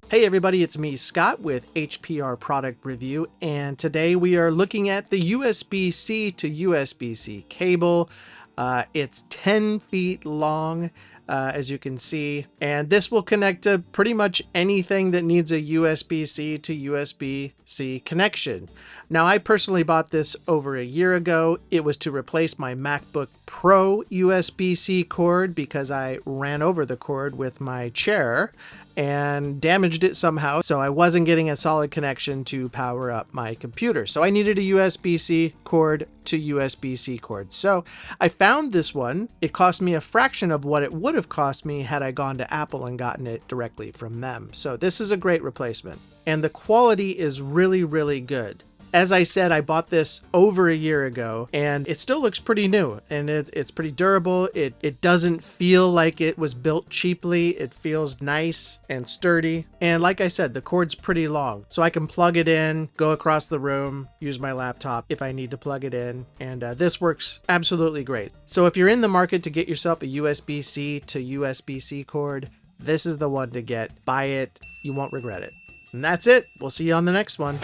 Hey everybody, it's me, Scott, with HPR Product Review, and today we are looking at the USB-C to USB-C cable. It's 10 feet long, as you can see, and this will connect to pretty much anything that needs a USB-C to USB-C connection. Now, I personally bought this over a year ago. It was to replace my MacBook Pro USB-C cord because I ran over the cord with my chair and damaged it somehow, so I wasn't getting a solid connection to power up my computer. So I needed a USB-C cord to USB-C cord. So I found this one. It cost me a fraction of what it would have cost me had I gone to Apple and gotten it directly from them. So this is a great replacement. And the quality is really, really good. As I said, I bought this over a year ago and it still looks pretty new and it's pretty durable. It doesn't feel like it was built cheaply. It feels nice and sturdy. And like I said, the cord's pretty long, so I can plug it in, go across the room, use my laptop if I need to plug it in. And this works absolutely great. So if you're in the market to get yourself a USB-C to USB-C cord, this is the one to get. Buy it. You won't regret it. And that's it. We'll see you on the next one.